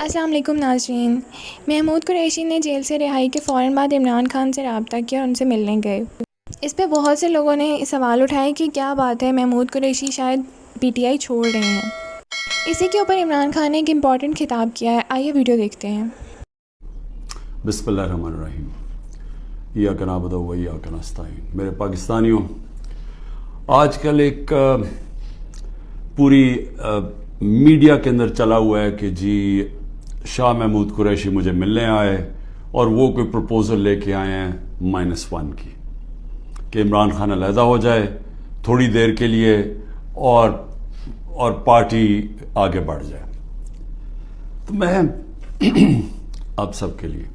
السلام علیکم ناظرین۔ محمود قریشی نے جیل سے رہائی کے فوراً بعد عمران خان سے رابطہ کیا اور ان سے ملنے گئے۔ اس پہ بہت سے لوگوں نے سوال اٹھائے کہ کیا بات ہے، محمود قریشی شاید پی ٹی آئی چھوڑ رہے ہیں۔ اسی کے اوپر عمران خان نے ایک امپورٹنٹ خطاب کیا ہے، آئیے ویڈیو دیکھتے ہیں۔ بسم اللہ الرحمن الرحیم، ایاک نعبد و ایاک نستعین۔ میرے پاکستانیوں، آج کل ایک پوری میڈیا کے اندر چلا ہوا ہے کہ جی شاہ محمود قریشی مجھے ملنے آئے اور وہ کوئی پروپوزل لے کے آئے ہیں -1 کی، کہ عمران خان علیحدہ ہو جائے تھوڑی دیر کے لیے اور پارٹی آگے بڑھ جائے۔ تو میں آپ سب کے لیے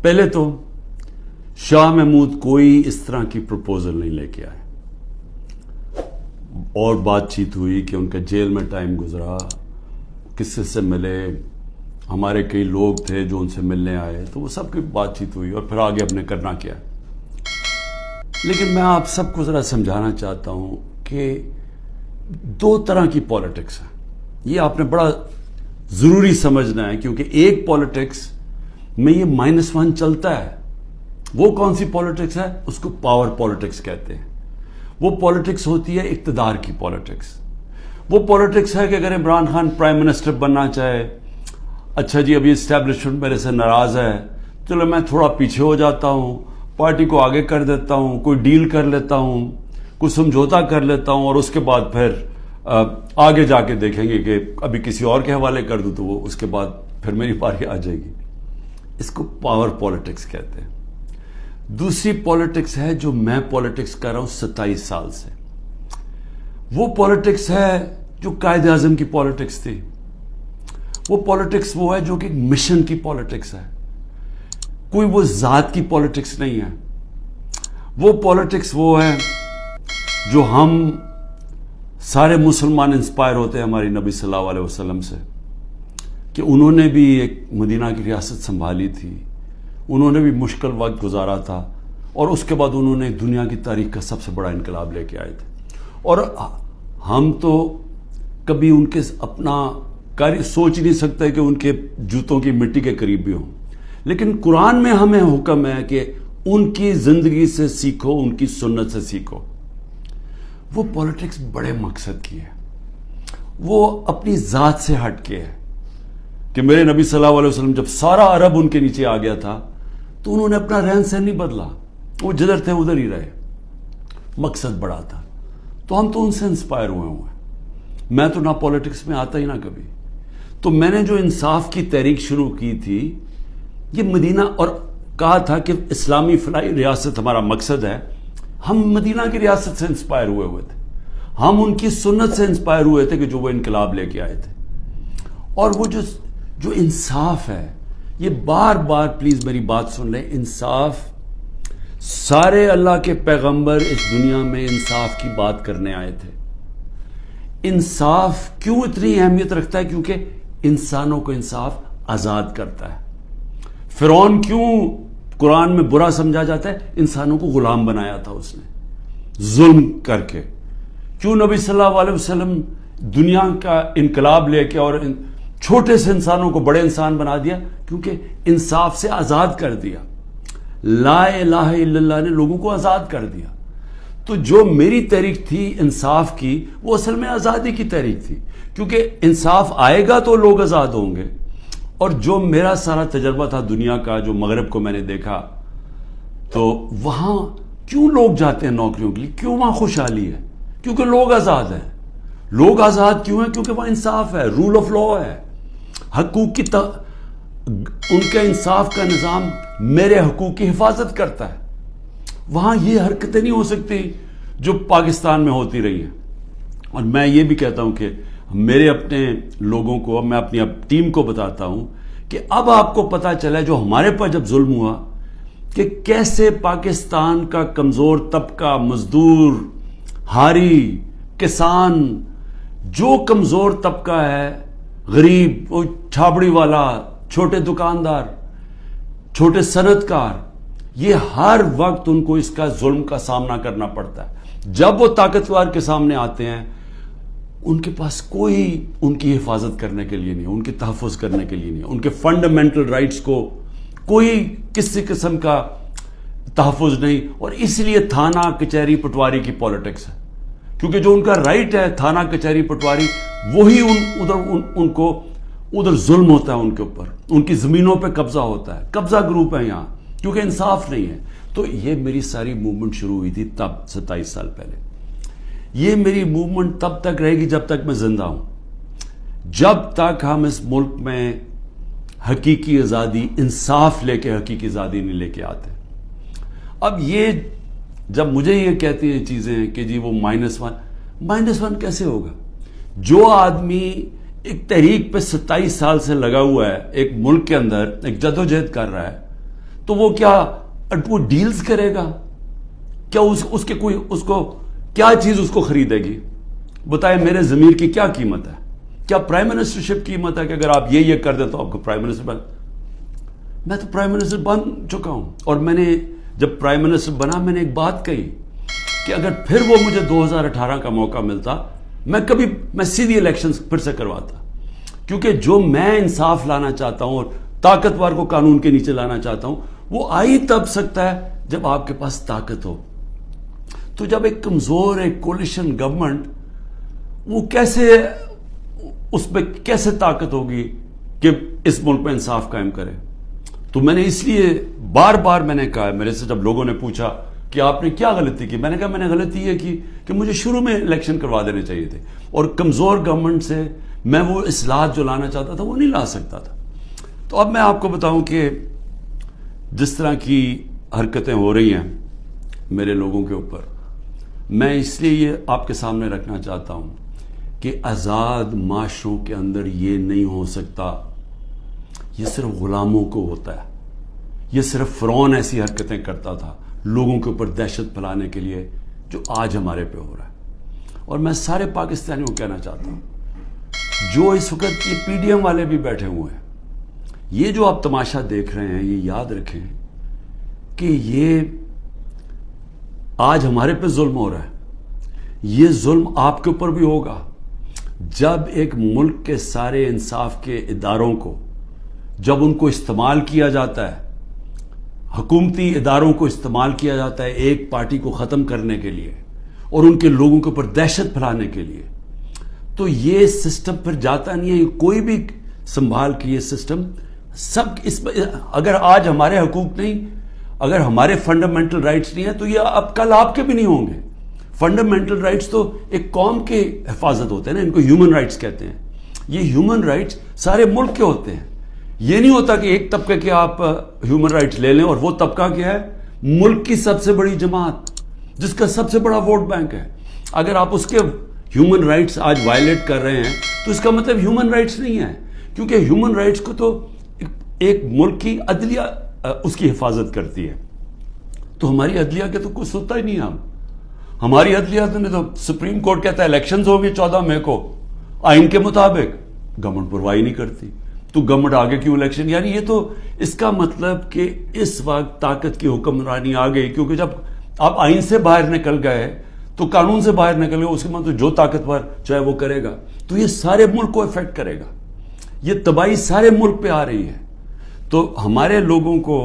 پہلے تو شاہ محمود کوئی اس طرح کی پروپوزل نہیں لے کے آئے، اور بات چیت ہوئی کہ ان کا جیل میں ٹائم گزرا، کس سے ملے، ہمارے کئی لوگ تھے جو ان سے ملنے آئے، تو وہ سب کی بات چیت ہوئی اور پھر آگے اب نے کرنا کیا۔ لیکن میں آپ سب کو ذرا سمجھانا چاہتا ہوں کہ 2 طرح کی پالیٹکس ہیں، یہ آپ نے بڑا ضروری سمجھنا ہے، کیونکہ ایک پالیٹکس میں یہ -1 چلتا ہے۔ وہ کون سی پالیٹکس ہے؟ اس کو پاور پالیٹکس کہتے ہیں۔ وہ پالیٹکس ہوتی ہے اقتدار کی پالیٹکس۔ وہ پالیٹکس ہے کہ اگر عمران خان پرائم منسٹر بننا چاہے، اچھا جی ابھی اسٹیبلشمنٹ میرے سے ناراض ہے، چلو میں تھوڑا پیچھے ہو جاتا ہوں، پارٹی کو آگے کر دیتا ہوں، کوئی ڈیل کر لیتا ہوں، کوئی سمجھوتا کر لیتا ہوں، اور اس کے بعد پھر آگے جا کے دیکھیں گے کہ ابھی کسی اور کے حوالے کر دوں تو وہ اس کے بعد پھر میری باری آ جائے گی۔ اس کو پاور پالیٹکس کہتے ہیں۔ دوسری پالیٹکس ہے جو میں پالیٹکس کر رہا ہوں 27 سال سے، وہ پالیٹکس ہے جو قائد اعظم کی پالیٹکس تھی۔ وہ پالیٹکس وہ ہے جو کہ مشن کی پالیٹکس ہے، کوئی وہ ذات کی پالیٹکس نہیں ہے۔ وہ پالیٹکس وہ ہے جو ہم سارے مسلمان انسپائر ہوتے ہیں ہماری نبی صلی اللہ علیہ وسلم سے، کہ انہوں نے بھی ایک مدینہ کی ریاست سنبھالی تھی، انہوں نے بھی مشکل وقت گزارا تھا، اور اس کے بعد انہوں نے دنیا کی تاریخ کا سب سے بڑا انقلاب لے کے آئے تھے۔ اور ہم تو کبھی ان کے اپنا سوچ نہیں سکتے کہ ان کے جوتوں کی مٹی کے قریب بھی ہوں، لیکن قرآن میں ہمیں حکم ہے کہ ان کی زندگی سے سیکھو، ان کی سنت سے سیکھو۔ وہ پالیٹکس بڑے مقصد کی ہے، وہ اپنی ذات سے ہٹ کے ہے، کہ میرے نبی صلی اللہ علیہ وسلم جب سارا عرب ان کے نیچے آ گیا تھا تو انہوں نے اپنا رہن سہن نہیں بدلا، وہ جدھر تھے ادھر ہی رہے، مقصد بڑا تھا۔ تو ہم تو ان سے انسپائر ہوئے ہیں۔ میں تو نہ پالیٹکس میں آتا ہی نہ کبھی، تو میں نے جو انصاف کی تحریک شروع کی تھی، یہ مدینہ، اور کہا تھا کہ اسلامی فلاحی ریاست ہمارا مقصد ہے، ہم مدینہ کی ریاست سے انسپائر ہوئے تھے، ہم ان کی سنت سے انسپائر ہوئے تھے کہ جو وہ انقلاب لے کے آئے تھے۔ اور وہ جو انصاف ہے، یہ بار بار پلیز میری بات سن لیں، انصاف، سارے اللہ کے پیغمبر اس دنیا میں انصاف کی بات کرنے آئے تھے۔ انصاف کیوں اتنی اہمیت رکھتا ہے؟ کیونکہ انسانوں کو انصاف آزاد کرتا ہے۔ فرعون کیوں قرآن میں برا سمجھا جاتا ہے؟ انسانوں کو غلام بنایا تھا اس نے ظلم کر کے۔ کیوں نبی صلی اللہ علیہ وسلم دنیا کا انقلاب لے کے اور چھوٹے سے انسانوں کو بڑے انسان بنا دیا؟ کیونکہ انصاف سے آزاد کر دیا، لا الہ الا اللہ نے لوگوں کو آزاد کر دیا۔ تو جو میری تحریک تھی انصاف کی، وہ اصل میں آزادی کی تحریک تھی، کیونکہ انصاف آئے گا تو لوگ آزاد ہوں گے۔ اور جو میرا سارا تجربہ تھا دنیا کا، جو مغرب کو میں نے دیکھا، تو وہاں کیوں لوگ جاتے ہیں نوکریوں کے لیے؟ کیوں وہاں خوشحالی ہے؟ کیونکہ لوگ آزاد ہیں۔ لوگ آزاد کیوں ہیں؟ کیونکہ وہاں انصاف ہے، رول آف لا ہے، حقوق کی ان کا انصاف کا نظام میرے حقوق کی حفاظت کرتا ہے۔ وہاں یہ حرکتیں نہیں ہو سکتی جو پاکستان میں ہوتی رہی ہیں۔ اور میں یہ بھی کہتا ہوں کہ میرے اپنے لوگوں کو، میں اپنی ٹیم کو بتاتا ہوں کہ اب آپ کو پتا چلا جو ہمارے پر جب ظلم ہوا، کہ کیسے پاکستان کا کمزور طبقہ، مزدور، ہاری، کسان، جو کمزور طبقہ ہے، غریب، وہ چھابڑی والا، چھوٹے دکاندار، چھوٹے صنعت کار، یہ ہر وقت ان کو اس کا ظلم کا سامنا کرنا پڑتا ہے۔ جب وہ طاقتور کے سامنے آتے ہیں، ان کے پاس کوئی ان کی حفاظت کرنے کے لیے نہیں، ان کے تحفظ کرنے کے لیے نہیں، ان کے فنڈامنٹل رائٹس کو کوئی کسی قسم کا تحفظ نہیں. اور اس لیے تھانہ کچہری پٹواری کی پالیٹکس ہے، کیونکہ جو ان کا رائٹ ہے تھانہ کچہری پٹواری، وہی ان کو ادھر ظلم ہوتا ہے، ان کے اوپر ان کی زمینوں پہ قبضہ ہوتا ہے. قبضہ گروپ ہے یہاں، کیونکہ انصاف نہیں ہے. تو یہ میری ساری موومنٹ شروع ہوئی تھی تب 27 سال پہلے. یہ میری موومنٹ تب تک رہے گی جب تک میں زندہ ہوں، جب تک ہم اس ملک میں حقیقی آزادی، انصاف لے کے حقیقی آزادی نہیں لے کے آتے. اب یہ جب مجھے یہ کہتی ہیں چیزیں کہ جی وہ -1 کیسے ہوگا؟ جو آدمی ایک تحریک پہ 27 سال سے لگا ہوا ہے، ایک ملک کے اندر ایک جدوجہد کر رہا ہے، تو وہ کیا وہ ڈیلز کرے گا؟ کیا اس کو کیا چیز اس کو خریدے گی؟ بتائیں میرے ضمیر کی کیا قیمت ہے؟ کیا پرائم منسٹرشپ قیمت ہے کہ اگر آپ یہ کر دیں تو آپ کو پرائم منسٹر میں تو پرائم منسٹر بن چکا ہوں. اور میں نے جب پرائم منسٹر بنا، میں نے ایک بات کہی کہ اگر پھر وہ مجھے 2018 کا موقع ملتا، میں سیدھی الیکشن پھر سے کرواتا. کیونکہ جو میں انصاف لانا چاہتا ہوں اور طاقتور کو قانون کے نیچے لانا چاہتا ہوں، وہ آئی تب سکتا ہے جب آپ کے پاس طاقت ہو. تو جب ایک کمزور ایک کولیشن گورنمنٹ، وہ اس پہ کیسے طاقت ہوگی کہ اس ملک میں انصاف قائم کرے؟ تو میں نے اس لیے بار بار میں نے کہا، میرے سے جب لوگوں نے پوچھا کہ آپ نے کیا غلطی کی، میں نے کہا میں نے غلطی یہ کی کہ مجھے شروع میں الیکشن کروا دینے چاہیے تھے، اور کمزور گورنمنٹ سے میں وہ اصلاحات جو لانا چاہتا تھا وہ نہیں لا سکتا تھا. تو اب میں آپ کو بتاؤں کہ جس طرح کی حرکتیں ہو رہی ہیں میرے لوگوں کے اوپر، میں اس لیے یہ آپ کے سامنے رکھنا چاہتا ہوں کہ آزاد معاشروں کے اندر یہ نہیں ہو سکتا. یہ صرف غلاموں کو ہوتا ہے. یہ صرف فرعون ایسی حرکتیں کرتا تھا لوگوں کے اوپر دہشت پھیلانے کے لیے، جو آج ہمارے پہ ہو رہا ہے. اور میں سارے پاکستانیوں کو کہنا چاہتا ہوں، جو اس وقت یہ پی ڈی ایم والے بھی بیٹھے ہوئے ہیں، یہ جو آپ تماشا دیکھ رہے ہیں، یہ یاد رکھیں کہ یہ آج ہمارے پہ ظلم ہو رہا ہے. یہ ظلم آپ کے اوپر بھی ہوگا جب ایک ملک کے سارے انصاف کے اداروں کو، جب ان کو استعمال کیا جاتا ہے، حکومتی اداروں کو استعمال کیا جاتا ہے ایک پارٹی کو ختم کرنے کے لیے اور ان کے لوگوں کے اوپر دہشت پھیلانے کے لیے. تو یہ سسٹم پھر جاتا نہیں ہے. کوئی بھی سنبھال کے یہ سسٹم سب اس اگر آج ہمارے حقوق نہیں، اگر ہمارے فنڈامنٹل رائٹس نہیں ہیں، تو یہ اب کل آپ کے بھی نہیں ہوں گے. فنڈامنٹل رائٹس تو ایک قوم کے حفاظت ہوتے ہیں نا، ان کو ہیومن رائٹس کہتے ہیں. یہ ہیومن رائٹس سارے ملک کے ہوتے ہیں. یہ نہیں ہوتا کہ ایک طبقے کے آپ ہیومن رائٹس لے لیں اور وہ طبقہ کیا ہے؟ ملک کی سب سے بڑی جماعت جس کا سب سے بڑا ووٹ بینک ہے. اگر آپ اس کے ہیومن رائٹس آج وائلیٹ کر رہے ہیں تو اس کا مطلب ہیومن رائٹس نہیں ہے، کیونکہ ہیومن رائٹس کو تو ایک ملک کی عدلیہ اس کی حفاظت کرتی ہے. تو ہماری عدلیہ کے تو کچھ سنتا ہی نہیں. ہماری عدلیہ نے تو سپریم کورٹ کہتا ہے الیکشنز ہوں گے 14 مئی کو آئین کے مطابق، گورنمنٹ پرواہی نہیں کرتی. تو گورنمنٹ آگے کیوں الیکشن؟ یعنی یہ تو اس کا مطلب کہ اس وقت طاقت کی حکمرانی آ گئی، کیونکہ جب آپ آئین سے باہر نکل گئے تو قانون سے باہر نکل گئے، اس کے مطلب جو طاقتور چاہے وہ کرے گا. تو یہ سارے ملک کو افیکٹ کرے گا. یہ تباہی سارے ملک پہ آ رہی ہے. تو ہمارے لوگوں کو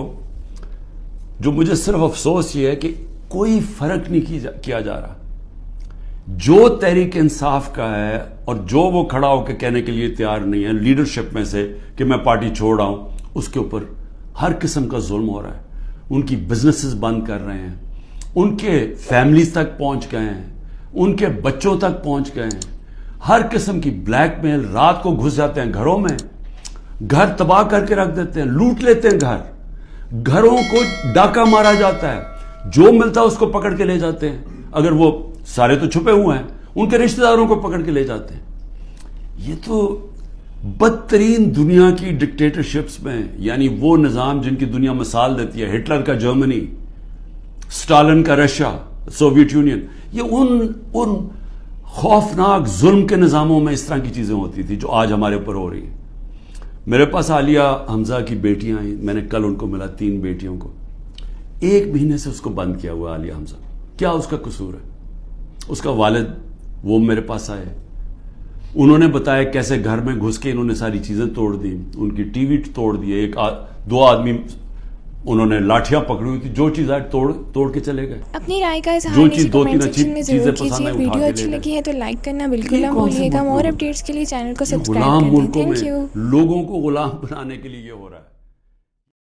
جو مجھے صرف افسوس یہ ہے کہ کوئی فرق نہیں کیا جا رہا. جو تحریک انصاف کا ہے اور جو وہ کھڑا ہو کے کہنے کے لیے تیار نہیں ہے لیڈرشپ میں سے کہ میں پارٹی چھوڑ رہا ہوں، اس کے اوپر ہر قسم کا ظلم ہو رہا ہے. ان کی بزنسز بند کر رہے ہیں، ان کے فیملیز تک پہنچ گئے ہیں، ان کے بچوں تک پہنچ گئے ہیں. ہر قسم کی بلیک میل، رات کو گھس جاتے ہیں گھروں میں، گھر تباہ کر کے رکھ دیتے ہیں، لوٹ لیتے ہیں گھروں کو ڈاکہ مارا جاتا ہے، جو ملتا ہے اس کو پکڑ کے لے جاتے ہیں. اگر وہ سارے تو چھپے ہوئے ہیں، ان کے رشتہ داروں کو پکڑ کے لے جاتے ہیں. یہ تو بدترین دنیا کی ڈکٹیٹرشپس میں، یعنی وہ نظام جن کی دنیا مثال دیتی ہے، ہٹلر کا جرمنی، سٹالن کا رشیا، سوویت یونین، یہ ان خوفناک ظلم کے نظاموں میں اس طرح کی چیزیں ہوتی تھی جو آج ہمارے اوپر ہو رہی ہیں. میرے پاس عالیہ حمزہ کی بیٹیاں آئیں، میں نے کل ان کو ملا، 3 بیٹیوں کو. 1 مہینے سے اس کو بند کیا ہوا عالیہ حمزہ. کیا اس کا قصور ہے؟ اس کا والد وہ میرے پاس آئے، انہوں نے بتایا کیسے گھر میں گھس کے انہوں نے ساری چیزیں توڑ دی, ان کی ٹی وی توڑ دیے, دو آدمی انہوں نے لاٹھیاں پکڑی ہوئی تھی, جو چیز آئے توڑ کے چلے گئے. اپنی رائے کا اظہار جو نیچے چیز دو کمنٹ تین سیکشن میں چیزیں ضرور پسند کیجیے. آئیں ویڈیو اٹھا کے اچھی لے لگی گئے. ہے تو لائک کرنا بالکل نہ کون سے بھولیے گا. ملک مور میں اپڈیٹس کے لیے چینل کو غلام سبسکرائب کر دیں. ملکوں تھینک میں یو. لوگوں کو غلام بنانے کے لیے یہ ہو رہا ہے.